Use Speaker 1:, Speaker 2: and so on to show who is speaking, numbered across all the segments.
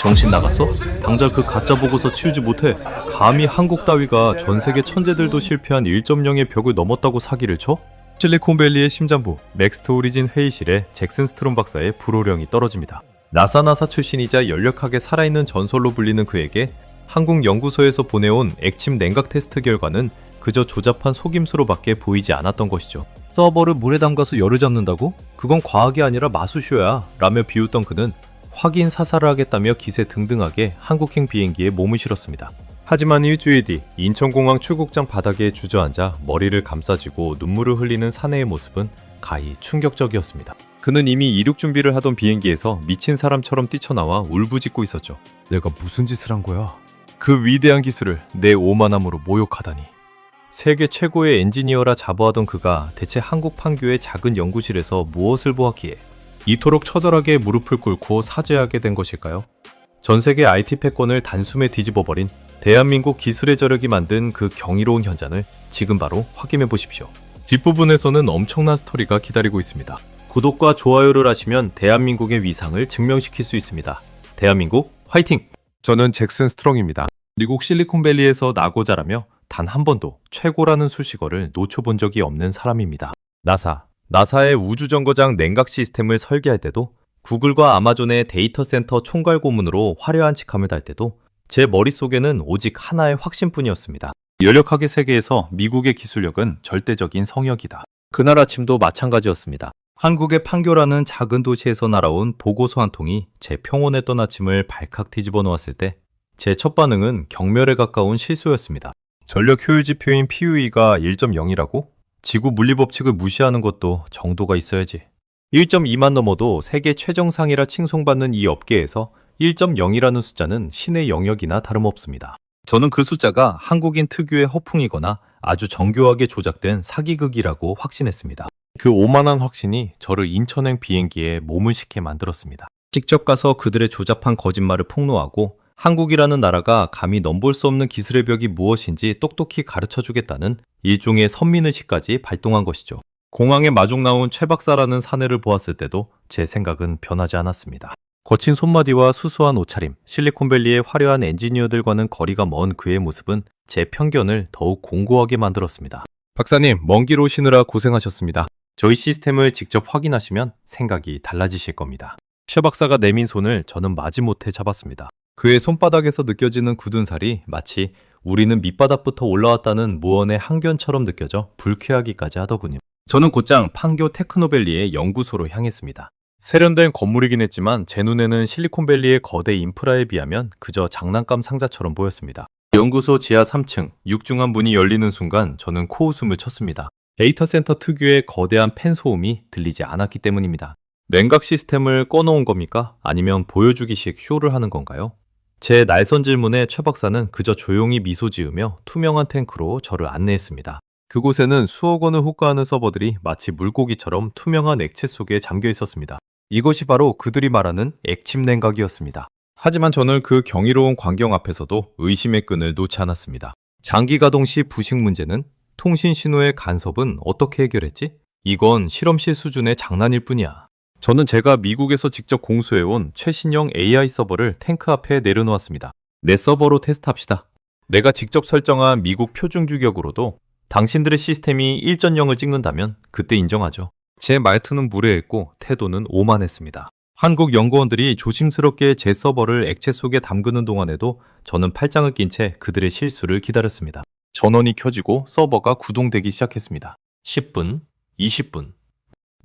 Speaker 1: 정신 나갔어? 당장 그 가짜 보고서 치우지 못해. 감히 한국 따위가 전 세계 천재들도 실패한 1.0의 벽을 넘었다고 사기를 쳐? 실리콘밸리의 심장부 맥스트 오리진 회의실에 잭슨 스트롬 박사의 불호령이 떨어집니다. 나사 출신이자 연력하게 살아있는 전설로 불리는 그에게 한국 연구소에서 보내온 액침 냉각 테스트 결과는 그저 조잡한 속임수로밖에 보이지 않았던 것이죠. 서버를 물에 담가서 열을 잡는다고? 그건 과학이 아니라 마수쇼야 라며 비웃던 그는 확인 사살을 하겠다며 기세 등등하게 한국행 비행기에 몸을 실었습니다. 하지만 일주일 뒤 인천공항 출국장 바닥에 주저앉아 머리를 감싸쥐고 눈물을 흘리는 사내의 모습은 가히 충격적이었습니다. 그는 이미 이륙 준비를 하던 비행기에서 미친 사람처럼 뛰쳐나와 울부짖고 있었죠. 내가 무슨 짓을 한 거야? 그 위대한 기술을 내 오만함으로 모욕하다니. 세계 최고의 엔지니어라 자부하던 그가 대체 한국 판교의 작은 연구실에서 무엇을 보았기에 이토록 처절하게 무릎을 꿇고 사죄하게 된 것일까요? 전 세계 IT 패권을 단숨에 뒤집어버린 대한민국 기술의 저력이 만든 그 경이로운 현장을 지금 바로 확인해 보십시오. 뒷부분에서는 엄청난 스토리가 기다리고 있습니다. 구독과 좋아요를 하시면 대한민국의 위상을 증명시킬 수 있습니다. 대한민국 화이팅! 저는 잭슨 스트롱입니다. 미국 실리콘밸리에서 나고 자라며 단 한 번도 최고라는 수식어를 놓쳐본 적이 없는 사람입니다. 나사의 우주정거장 냉각 시스템을 설계할 때도, 구글과 아마존의 데이터 센터 총괄 고문으로 화려한 직함을 달 때도 제 머릿속에는 오직 하나의 확신뿐이었습니다. 연력학의 세계에서 미국의 기술력은 절대적인 성역이다. 그날 아침도 마찬가지였습니다. 한국의 판교라는 작은 도시에서 날아온 보고서 한 통이 제 평온했던 아침을 발칵 뒤집어 놓았을 때 제 첫 반응은 경멸에 가까운 실소였습니다. 전력 효율 지표인 PUE가 1.0이라고? 지구 물리법칙을 무시하는 것도 정도가 있어야지. 1.2만 넘어도 세계 최정상이라 칭송받는 이 업계에서 1.0이라는 숫자는 신의 영역이나 다름없습니다. 저는 그 숫자가 한국인 특유의 허풍이거나 아주 정교하게 조작된 사기극이라고 확신했습니다. 그 오만한 확신이 저를 인천행 비행기에 몸을 싣게 만들었습니다. 직접 가서 그들의 조잡한 거짓말을 폭로하고 한국이라는 나라가 감히 넘볼 수 없는 기술의 벽이 무엇인지 똑똑히 가르쳐주겠다는 일종의 선민의식까지 발동한 것이죠. 공항에 마중 나온 최 박사라는 사내를 보았을 때도 제 생각은 변하지 않았습니다. 거친 손마디와 수수한 옷차림, 실리콘밸리의 화려한 엔지니어들과는 거리가 먼 그의 모습은 제 편견을 더욱 공고하게 만들었습니다. 박사님, 먼 길 오시느라 고생하셨습니다. 저희 시스템을 직접 확인하시면 생각이 달라지실 겁니다. 최 박사가 내민 손을 저는 마지못해 잡았습니다. 그의 손바닥에서 느껴지는 굳은 살이 마치 우리는 밑바닥부터 올라왔다는 무언의 항변처럼 느껴져 불쾌하기까지 하더군요. 저는 곧장 판교 테크노밸리의 연구소로 향했습니다. 세련된 건물이긴 했지만 제 눈에는 실리콘밸리의 거대 인프라에 비하면 그저 장난감 상자처럼 보였습니다. 연구소 지하 3층, 육중한 문이 열리는 순간 저는 코웃음을 쳤습니다. 데이터 센터 특유의 거대한 팬 소음이 들리지 않았기 때문입니다. 냉각 시스템을 꺼놓은 겁니까? 아니면 보여주기식 쇼를 하는 건가요? 제 날선 질문에 최 박사는 그저 조용히 미소 지으며 투명한 탱크로 저를 안내했습니다. 그곳에는 수억 원을 호가하는 서버들이 마치 물고기처럼 투명한 액체 속에 잠겨 있었습니다. 이것이 바로 그들이 말하는 액침 냉각이었습니다. 하지만 저는 그 경이로운 광경 앞에서도 의심의 끈을 놓지 않았습니다. 장기 가동 시 부식 문제는? 통신 신호의 간섭은 어떻게 해결했지? 이건 실험실 수준의 장난일 뿐이야. 저는 제가 미국에서 직접 공수해온 최신형 AI 서버를 탱크 앞에 내려놓았습니다. 내 서버로 테스트합시다. 내가 직접 설정한 미국 표준 규격으로도 당신들의 시스템이 1.0을 찍는다면 그때 인정하죠. 제 말투는 무례했고 태도는 오만했습니다. 한국 연구원들이 조심스럽게 제 서버를 액체 속에 담그는 동안에도 저는 팔짱을 낀 채 그들의 실수를 기다렸습니다. 전원이 켜지고 서버가 구동되기 시작했습니다. 10분, 20분.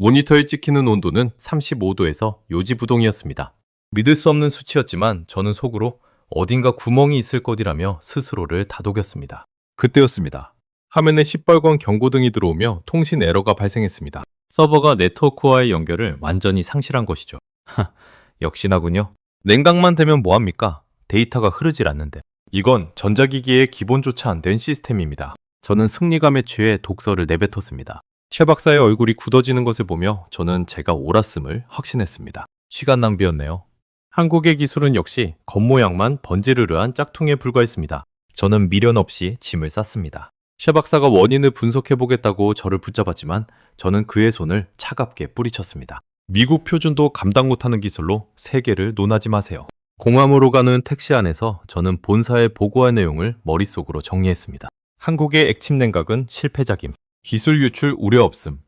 Speaker 1: 모니터에 찍히는 온도는 35도에서 요지부동이었습니다. 믿을 수 없는 수치였지만 저는 속으로 어딘가 구멍이 있을 것이라며 스스로를 다독였습니다. 그때였습니다. 화면에 시뻘건 경고등이 들어오며 통신 에러가 발생했습니다. 서버가 네트워크와의 연결을 완전히 상실한 것이죠. 역시나군요. 냉각만 되면 뭐합니까? 데이터가 흐르질 않는데. 이건 전자기기의 기본조차 안 된 시스템입니다. 저는 승리감에 취해 독서를 내뱉었습니다. 최 박사의 얼굴이 굳어지는 것을 보며 저는 제가 옳았음을 확신했습니다. 시간 낭비였네요. 한국의 기술은 역시 겉모양만 번지르르한 짝퉁에 불과했습니다. 저는 미련 없이 짐을 쌌습니다. 최 박사가 원인을 분석해보겠다고 저를 붙잡았지만 저는 그의 손을 차갑게 뿌리쳤습니다. 미국 표준도 감당 못하는 기술로 세계를 논하지 마세요. 공항으로 가는 택시 안에서 저는 본사에 보고할 내용을 머릿속으로 정리했습니다. 한국의 액침 냉각은 실패작임. 기술 유출 우려 없음.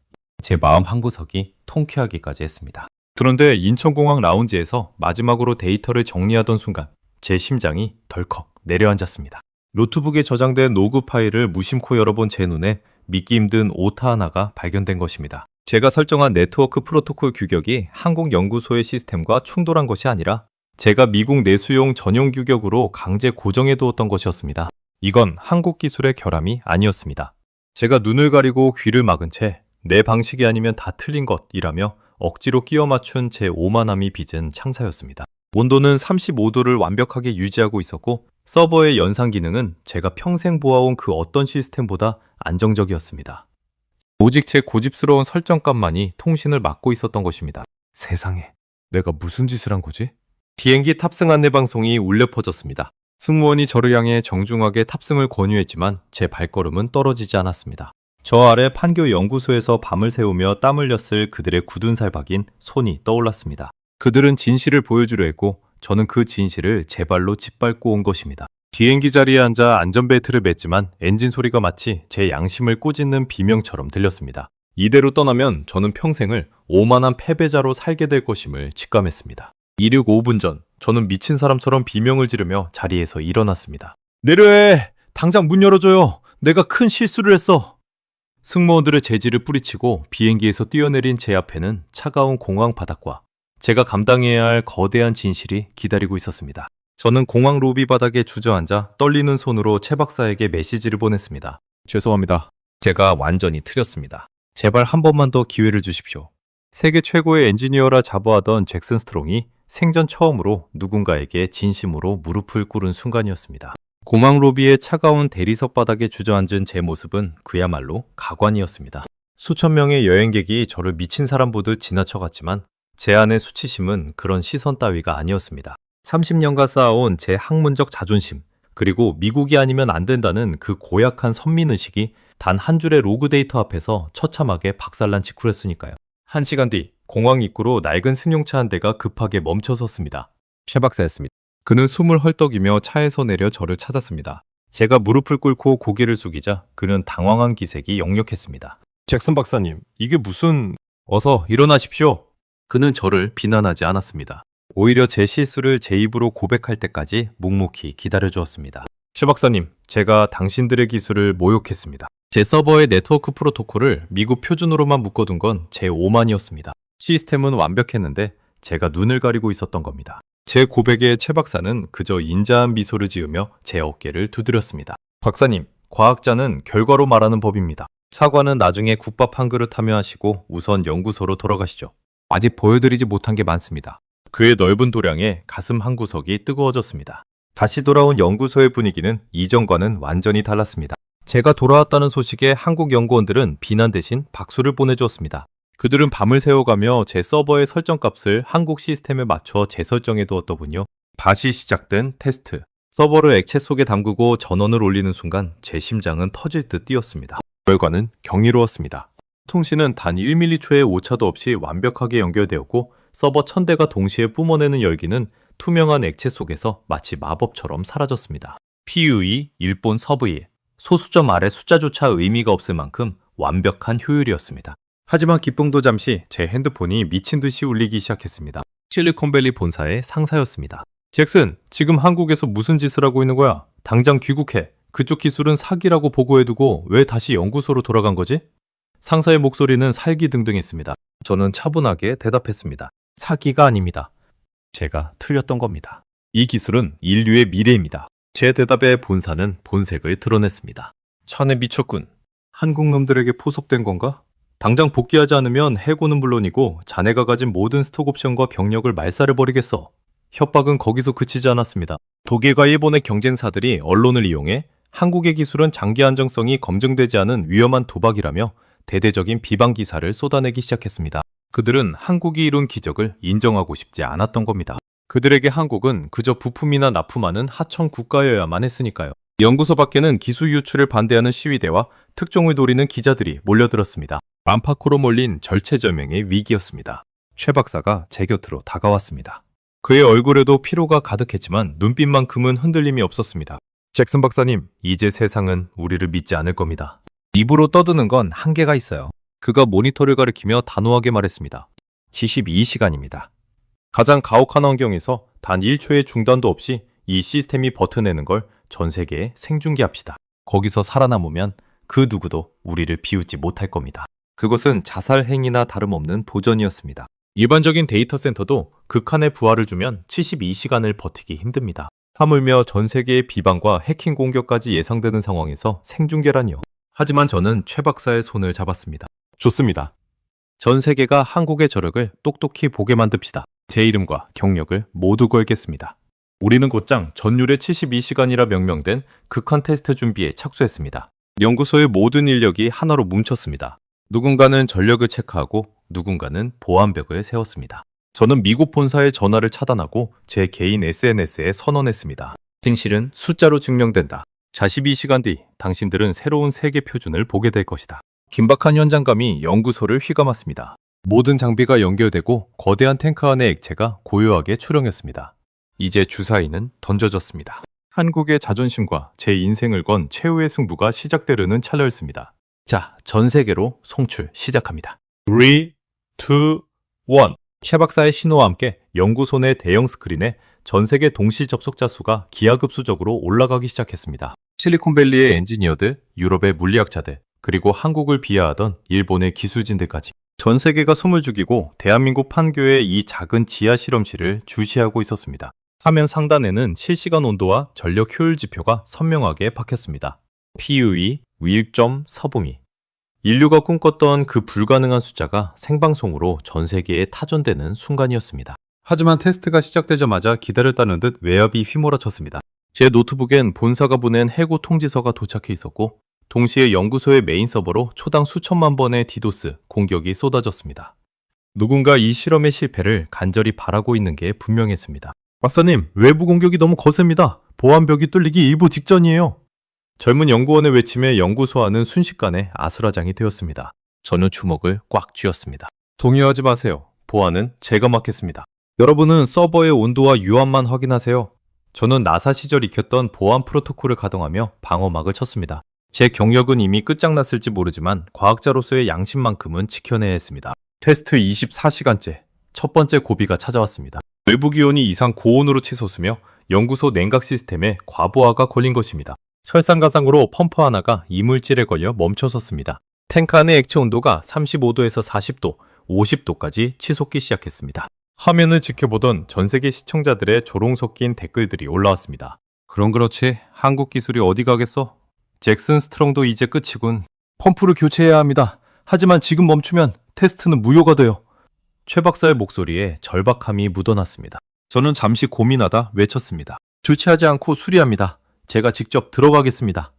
Speaker 1: 제 마음 한구석이 통쾌하기까지 했습니다. 그런데 인천공항 라운지에서 마지막으로 데이터를 정리하던 순간 제 심장이 덜컥 내려앉았습니다. 노트북에 저장된 로그 파일을 무심코 열어본 제 눈에 믿기 힘든 오타 하나가 발견된 것입니다. 제가 설정한 네트워크 프로토콜 규격이 한국 연구소의 시스템과 충돌한 것이 아니라 제가 미국 내수용 전용 규격으로 강제 고정해 두었던 것이었습니다. 이건 한국 기술의 결함이 아니었습니다. 제가 눈을 가리고 귀를 막은 채 내 방식이 아니면 다 틀린 것이라며 억지로 끼워 맞춘 제 오만함이 빚은 창사였습니다. 온도는 35도를 완벽하게 유지하고 있었고 서버의 연상 기능은 제가 평생 보아온 그 어떤 시스템보다 안정적이었습니다. 오직 제 고집스러운 설정값만이 통신을 막고 있었던 것입니다. 세상에, 내가 무슨 짓을 한 거지? 비행기 탑승 안내 방송이 울려 퍼졌습니다. 승무원이 저를 향해 정중하게 탑승을 권유했지만 제 발걸음은 떨어지지 않았습니다. 저 아래 판교 연구소에서 밤을 새우며 땀 흘렸을 그들의 굳은 살박인 손이 떠올랐습니다. 그들은 진실을 보여주려 했고 저는 그 진실을 제 발로 짓밟고 온 것입니다. 비행기 자리에 앉아 안전벨트를 맸지만 엔진 소리가 마치 제 양심을 꾸짖는 비명처럼 들렸습니다. 이대로 떠나면 저는 평생을 오만한 패배자로 살게 될 것임을 직감했습니다. 이륙 5분 전, 저는 미친 사람처럼 비명을 지르며 자리에서 일어났습니다. 내려해! 당장 문 열어줘요! 내가 큰 실수를 했어! 승무원들의 제지를 뿌리치고 비행기에서 뛰어내린 제 앞에는 차가운 공항 바닥과 제가 감당해야 할 거대한 진실이 기다리고 있었습니다. 저는 공항 로비 바닥에 주저앉아 떨리는 손으로 최 박사에게 메시지를 보냈습니다. 죄송합니다. 제가 완전히 틀렸습니다. 제발 한 번만 더 기회를 주십시오. 세계 최고의 엔지니어라 자부하던 잭슨 스트롱이 생전 처음으로 누군가에게 진심으로 무릎을 꿇은 순간이었습니다. 공항 로비의 차가운 대리석 바닥에 주저앉은 제 모습은 그야말로 가관이었습니다. 수천 명의 여행객이 저를 미친 사람 보듯 지나쳐갔지만 제 안의 수치심은 그런 시선 따위가 아니었습니다. 30년간 쌓아온 제 학문적 자존심, 그리고 미국이 아니면 안 된다는 그 고약한 선민의식이 단 한 줄의 로그 데이터 앞에서 처참하게 박살난 직후였으니까요. 1시간 뒤 공항 입구로 낡은 승용차 한 대가 급하게 멈춰섰습니다. 최 박사였습니다. 그는 숨을 헐떡이며 차에서 내려 저를 찾았습니다. 제가 무릎을 꿇고 고개를 숙이자 그는 당황한 기색이 역력했습니다. 잭슨 박사님, 이게 무슨... 어서 일어나십시오. 그는 저를 비난하지 않았습니다. 오히려 제 실수를 제 입으로 고백할 때까지 묵묵히 기다려주었습니다. 최 박사님, 제가 당신들의 기술을 모욕했습니다. 제 서버의 네트워크 프로토콜을 미국 표준으로만 묶어둔 건 제 오만이었습니다. 시스템은 완벽했는데 제가 눈을 가리고 있었던 겁니다. 제 고백에 최 박사는 그저 인자한 미소를 지으며 제 어깨를 두드렸습니다. 박사님, 과학자는 결과로 말하는 법입니다. 사과는 나중에 국밥 한 그릇 하며 하시고 우선 연구소로 돌아가시죠. 아직 보여드리지 못한 게 많습니다. 그의 넓은 도량에 가슴 한구석이 뜨거워졌습니다. 다시 돌아온 연구소의 분위기는 이전과는 완전히 달랐습니다. 제가 돌아왔다는 소식에 한국 연구원들은 비난 대신 박수를 보내주었습니다. 그들은 밤을 새워가며 제 서버의 설정값을 한국 시스템에 맞춰 재설정해 두었더군요. 다시 시작된 테스트. 서버를 액체 속에 담그고 전원을 올리는 순간 제 심장은 터질 듯 뛰었습니다. 결과는 경이로웠습니다. 통신은 단 1mH의 오차도 없이 완벽하게 연결되었고 서버 1000대가 동시에 뿜어내는 열기는 투명한 액체 속에서 마치 마법처럼 사라졌습니다. PUE, 일본 서브이. 소수점 아래 숫자조차 의미가 없을 만큼 완벽한 효율이었습니다. 하지만 기쁨도 잠시 제 핸드폰이 미친 듯이 울리기 시작했습니다. 실리콘밸리 본사의 상사였습니다. 잭슨, 지금 한국에서 무슨 짓을 하고 있는 거야? 당장 귀국해. 그쪽 기술은 사기라고 보고해두고 왜 다시 연구소로 돌아간 거지? 상사의 목소리는 살기등등했습니다. 저는 차분하게 대답했습니다. 사기가 아닙니다. 제가 틀렸던 겁니다. 이 기술은 인류의 미래입니다. 제 대답에 본사는 본색을 드러냈습니다. 자네 미쳤군. 한국 놈들에게 포섭된 건가? 당장 복귀하지 않으면 해고는 물론이고 자네가 가진 모든 스톡 옵션과 병력을 말살을 벌이겠어. 협박은 거기서 그치지 않았습니다. 독일과 일본의 경쟁사들이 언론을 이용해 한국의 기술은 장기 안정성이 검증되지 않은 위험한 도박이라며 대대적인 비방 기사를 쏟아내기 시작했습니다. 그들은 한국이 이룬 기적을 인정하고 싶지 않았던 겁니다. 그들에게 한국은 그저 부품이나 납품하는 하청 국가여야만 했으니까요. 연구소 밖에는 기술 유출을 반대하는 시위대와 특종을 노리는 기자들이 몰려들었습니다. 안팎으로 몰린 절체절명의 위기였습니다. 최 박사가 제 곁으로 다가왔습니다. 그의 얼굴에도 피로가 가득했지만 눈빛만큼은 흔들림이 없었습니다. 잭슨 박사님, 이제 세상은 우리를 믿지 않을 겁니다. 입으로 떠드는 건 한계가 있어요. 그가 모니터를 가리키며 단호하게 말했습니다. 72시간입니다. 가장 가혹한 환경에서 단 1초의 중단도 없이 이 시스템이 버텨내는 걸 전 세계에 생중계합시다. 거기서 살아남으면 그 누구도 우리를 비웃지 못할 겁니다. 그것은 자살 행위나 다름없는 도전이었습니다. 일반적인 데이터 센터도 극한의 부하를 주면 72시간을 버티기 힘듭니다. 하물며 전 세계의 비방과 해킹 공격까지 예상되는 상황에서 생중계라니요. 하지만 저는 최 박사의 손을 잡았습니다. 좋습니다. 전 세계가 한국의 저력을 똑똑히 보게 만듭시다. 제 이름과 경력을 모두 걸겠습니다. 우리는 곧장 전율의 72시간이라 명명된 극한 테스트 준비에 착수했습니다. 연구소의 모든 인력이 하나로 뭉쳤습니다. 누군가는 전력을 체크하고 누군가는 보안벽을 세웠습니다. 저는 미국 본사의 전화를 차단하고 제 개인 SNS에 선언했습니다. 진실은 숫자로 증명된다. 42시간 뒤 당신들은 새로운 세계 표준을 보게 될 것이다. 긴박한 현장감이 연구소를 휘감았습니다. 모든 장비가 연결되고 거대한 탱크 안의 액체가 고요하게 출렁였습니다. 이제 주사위는 던져졌습니다. 한국의 자존심과 제 인생을 건 최후의 승부가 시작되려는 찰나였습니다. 자, 전 세계로 송출 시작합니다. 3, 2, 1. 최 박사의 신호와 함께 연구소 내 대형 스크린에 전 세계 동시 접속자 수가 기하급수적으로 올라가기 시작했습니다. 실리콘밸리의 엔지니어들, 유럽의 물리학자들, 그리고 한국을 비하하던 일본의 기술진들까지 전 세계가 숨을 죽이고 대한민국 판교의 이 작은 지하 실험실을 주시하고 있었습니다. 화면 상단에는 실시간 온도와 전력 효율 지표가 선명하게 박혔습니다. PUE, 위익점, 서부미. 인류가 꿈꿨던 그 불가능한 숫자가 생방송으로 전 세계에 타전되는 순간이었습니다. 하지만 테스트가 시작되자마자 기다렸다는 듯 외압이 휘몰아쳤습니다. 제 노트북엔 본사가 보낸 해고 통지서가 도착해 있었고 동시에 연구소의 메인 서버로 초당 수천만 번의 디도스 공격이 쏟아졌습니다. 누군가 이 실험의 실패를 간절히 바라고 있는 게 분명했습니다. 박사님, 외부 공격이 너무 거셉니다. 보안벽이 뚫리기 일부 직전이에요. 젊은 연구원의 외침에 연구소 안은 순식간에 아수라장이 되었습니다. 저는 주먹을 꽉 쥐었습니다. 동요하지 마세요. 보안은 제가 맡겠습니다. 여러분은 서버의 온도와 유압만 확인하세요. 저는 나사 시절 익혔던 보안 프로토콜을 가동하며 방어막을 쳤습니다. 제 경력은 이미 끝장났을지 모르지만 과학자로서의 양심만큼은 지켜내야 했습니다. 테스트 24시간째 첫 번째 고비가 찾아왔습니다. 외부 기온이 이상 고온으로 치솟으며 연구소 냉각 시스템에 과부하가 걸린 것입니다. 설상가상으로 펌프 하나가 이물질에 걸려 멈춰섰습니다. 탱크 안의 액체 온도가 35도에서 40도, 50도까지 치솟기 시작했습니다. 화면을 지켜보던 전 세계 시청자들의 조롱 섞인 댓글들이 올라왔습니다. 그럼 그렇지, 한국 기술이 어디 가겠어? 잭슨 스트롱도 이제 끝이군. 펌프를 교체해야 합니다. 하지만 지금 멈추면 테스트는 무효가 돼요. 최 박사의 목소리에 절박함이 묻어났습니다. 저는 잠시 고민하다 외쳤습니다. 조치하지 않고 수리합니다. 제가 직접 들어가겠습니다.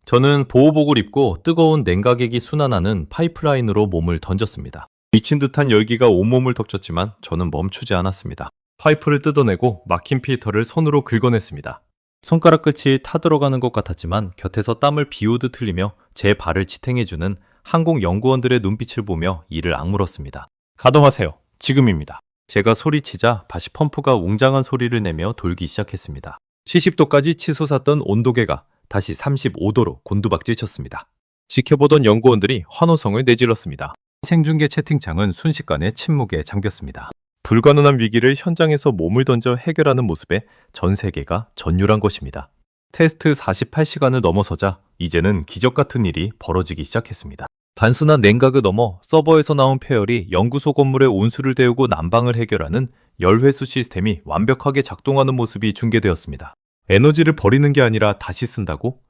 Speaker 1: 저는 보호복을 입고 뜨거운 냉각액이 순환하는 파이프라인으로 몸을 던졌습니다. 미친 듯한 열기가 온몸을 덮쳤지만 저는 멈추지 않았습니다. 파이프를 뜯어내고 막힌 필터를 손으로 긁어냈습니다. 손가락 끝이 타들어가는 것 같았지만 곁에서 땀을 비우듯 흘리며 제 발을 지탱해주는 항공 연구원들의 눈빛을 보며 이를 악물었습니다. 가동하세요. 지금입니다. 제가 소리치자 다시 펌프가 웅장한 소리를 내며 돌기 시작했습니다. 70도까지 치솟았던 온도계가 다시 35도로 곤두박질 쳤습니다. 지켜보던 연구원들이 환호성을 내질렀습니다. 생중계 채팅창은 순식간에 침묵에 잠겼습니다. 불가능한 위기를 현장에서 몸을 던져 해결하는 모습에 전 세계가 전율한 것입니다. 테스트 48시간을 넘어서자 이제는 기적 같은 일이 벌어지기 시작했습니다. 단순한 냉각을 넘어 서버에서 나온 폐열이 연구소 건물의 온수를 데우고 난방을 해결하는 열회수 시스템이 완벽하게 작동하는 모습이 중계되었습니다. 에너지를 버리는 게 아니라 다시 쓴다고?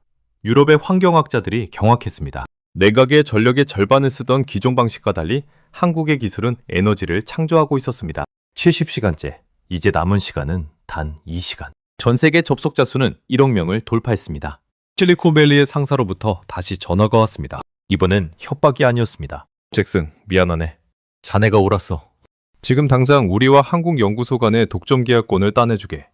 Speaker 1: 유럽의 환경학자들이 경악했습니다. 내각의 전력의 절반을 쓰던 기존 방식과 달리 한국의 기술은 에너지를 창조하고 있었습니다. 70시간째, 이제 남은 시간은 단 2시간. 전 세계 접속자 수는 1억 명을 돌파했습니다. 실리콘밸리의 상사로부터 다시 전화가 왔습니다. 이번엔 협박이 아니었습니다. 잭슨, 미안하네. 자네가 옳았어. 지금 당장 우리와 한국연구소 간의 독점 계약권을 따내주게.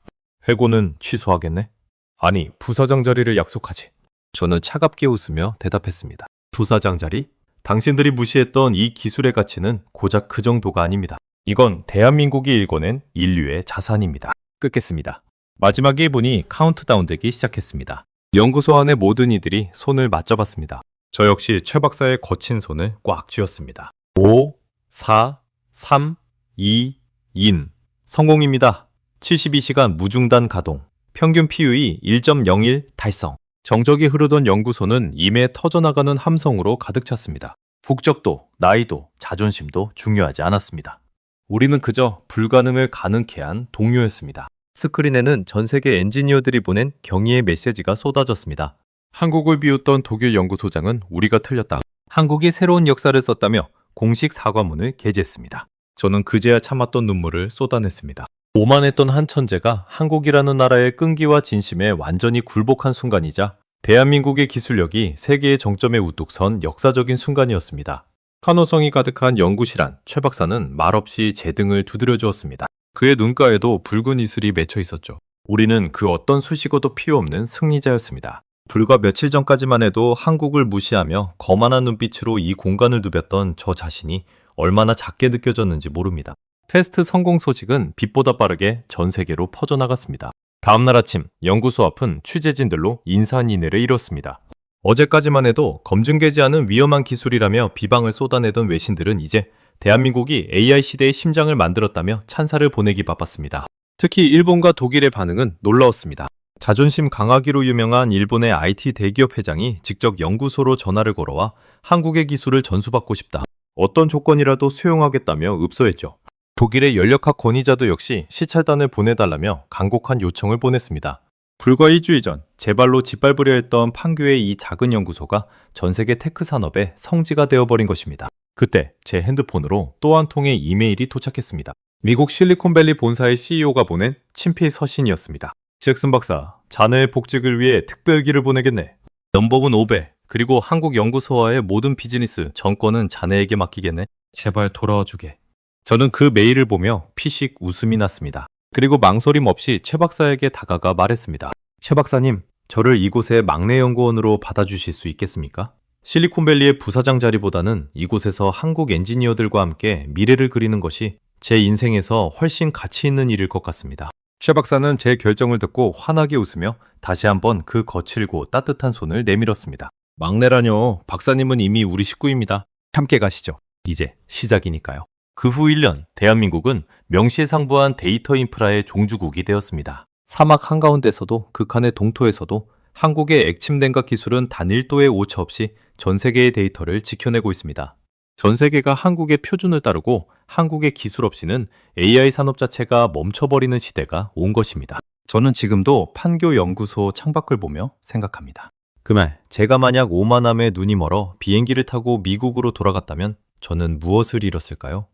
Speaker 1: 해고는 취소하겠네? 아니, 부사장 자리를 약속하지. 저는 차갑게 웃으며 대답했습니다. 부사장 자리? 당신들이 무시했던 이 기술의 가치는 고작 그 정도가 아닙니다. 이건 대한민국이 일궈낸 인류의 자산입니다. 끊겠습니다. 마지막 1분이 카운트다운 되기 시작했습니다. 연구소 안의 모든 이들이 손을 맞잡았습니다. 저 역시 최 박사의 거친 손을 꽉 쥐었습니다. 5, 4, 3, 2, 1. 성공입니다. 72시간 무중단 가동. 평균 PUE 1.01 달성. 정적이 흐르던 연구소는 임에 터져나가는 함성으로 가득 찼습니다. 국적도, 나이도, 자존심도 중요하지 않았습니다. 우리는 그저 불가능을 가능케 한 동료였습니다. 스크린에는 전 세계 엔지니어들이 보낸 경의의 메시지가 쏟아졌습니다. 한국을 비웃던 독일 연구소장은 우리가 틀렸다. 한국이 새로운 역사를 썼다며 공식 사과문을 게재했습니다. 저는 그제야 참았던 눈물을 쏟아냈습니다. 오만했던 한 천재가 한국이라는 나라의 끈기와 진심에 완전히 굴복한 순간이자 대한민국의 기술력이 세계의 정점에 우뚝 선 역사적인 순간이었습니다. 환호성이 가득한 연구실 안 최 박사는 말없이 제 등을 두드려 주었습니다. 그의 눈가에도 붉은 이슬이 맺혀 있었죠. 우리는 그 어떤 수식어도 필요 없는 승리자였습니다. 불과 며칠 전까지만 해도 한국을 무시하며 거만한 눈빛으로 이 공간을 누볐던 저 자신이 얼마나 작게 느껴졌는지 모릅니다. 테스트 성공 소식은 빛보다 빠르게 전 세계로 퍼져나갔습니다. 다음날 아침 연구소 앞은 취재진들로 인산인해를 이뤘습니다. 어제까지만 해도 검증되지 않은 위험한 기술이라며 비방을 쏟아내던 외신들은 이제 대한민국이 AI 시대의 심장을 만들었다며 찬사를 보내기 바빴습니다. 특히 일본과 독일의 반응은 놀라웠습니다. 자존심 강하기로 유명한 일본의 IT 대기업 회장이 직접 연구소로 전화를 걸어와 한국의 기술을 전수받고 싶다. 어떤 조건이라도 수용하겠다며 읍소했죠. 독일의 연력학 권위자도 역시 시찰단을 보내달라며 간곡한 요청을 보냈습니다. 불과 일주일 전 제 발로 짓밟으려 했던 판교의 이 작은 연구소가 전 세계 테크 산업의 성지가 되어버린 것입니다. 그때 제 핸드폰으로 또 한 통의 이메일이 도착했습니다. 미국 실리콘밸리 본사의 CEO가 보낸 친필 서신이었습니다. 잭슨 박사, 자네의 복직을 위해 특별기를 보내겠네. 넘버분 500, 그리고 한국 연구소와의 모든 비즈니스, 정권은 자네에게 맡기겠네. 제발 돌아와 주게. 저는 그 메일을 보며 피식 웃음이 났습니다. 그리고 망설임 없이 최 박사에게 다가가 말했습니다. 최 박사님, 저를 이곳의 막내 연구원으로 받아주실 수 있겠습니까? 실리콘밸리의 부사장 자리보다는 이곳에서 한국 엔지니어들과 함께 미래를 그리는 것이 제 인생에서 훨씬 가치 있는 일일 것 같습니다. 최 박사는 제 결정을 듣고 환하게 웃으며 다시 한번 그 거칠고 따뜻한 손을 내밀었습니다. 막내라뇨. 박사님은 이미 우리 식구입니다. 함께 가시죠. 이제 시작이니까요. 그 후 1년, 대한민국은 명실상부한 데이터 인프라의 종주국이 되었습니다. 사막 한가운데서도 극한의 동토에서도 한국의 액침 냉각 기술은 단 1도의 오차 없이 전 세계의 데이터를 지켜내고 있습니다. 전 세계가 한국의 표준을 따르고 한국의 기술 없이는 AI 산업 자체가 멈춰버리는 시대가 온 것입니다. 저는 지금도 판교 연구소 창밖을 보며 생각합니다. 그말 제가 만약 오만함에 눈이 멀어 비행기를 타고 미국으로 돌아갔다면 저는 무엇을 잃었을까요?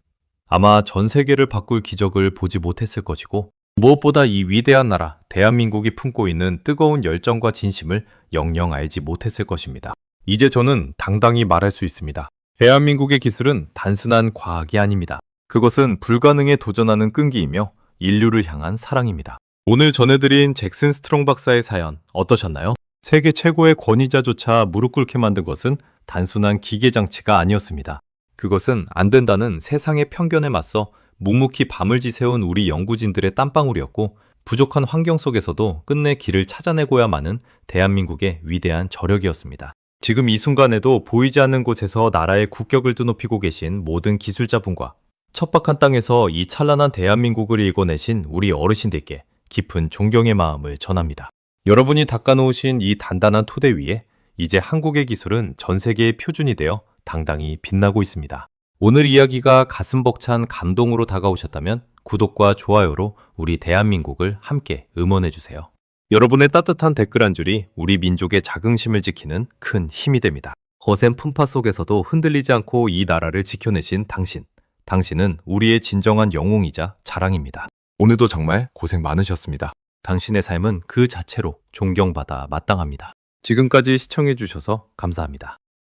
Speaker 1: 아마 전 세계를 바꿀 기적을 보지 못했을 것이고 무엇보다 이 위대한 나라 대한민국이 품고 있는 뜨거운 열정과 진심을 영영 알지 못했을 것입니다. 이제 저는 당당히 말할 수 있습니다. 대한민국의 기술은 단순한 과학이 아닙니다. 그것은 불가능에 도전하는 끈기이며 인류를 향한 사랑입니다. 오늘 전해드린 잭슨 스트롱 박사의 사연 어떠셨나요? 세계 최고의 권위자조차 무릎 꿇게 만든 것은 단순한 기계장치가 아니었습니다. 그것은 안 된다는 세상의 편견에 맞서 묵묵히 밤을 지새운 우리 연구진들의 땀방울이었고 부족한 환경 속에서도 끝내 길을 찾아내고야 마는 대한민국의 위대한 저력이었습니다. 지금 이 순간에도 보이지 않는 곳에서 나라의 국격을 드높이고 계신 모든 기술자분과 척박한 땅에서 이 찬란한 대한민국을 일궈내신 우리 어르신들께 깊은 존경의 마음을 전합니다. 여러분이 닦아놓으신 이 단단한 토대 위에 이제 한국의 기술은 전 세계의 표준이 되어 당당히 빛나고 있습니다. 오늘 이야기가 가슴 벅찬 감동으로 다가오셨다면 구독과 좋아요로 우리 대한민국을 함께 응원해주세요. 여러분의 따뜻한 댓글 한 줄이 우리 민족의 자긍심을 지키는 큰 힘이 됩니다. 거센 풍파 속에서도 흔들리지 않고 이 나라를 지켜내신 당신은 우리의 진정한 영웅이자 자랑입니다. 오늘도 정말 고생 많으셨습니다. 당신의 삶은 그 자체로 존경받아 마땅합니다. 지금까지 시청해주셔서 감사합니다.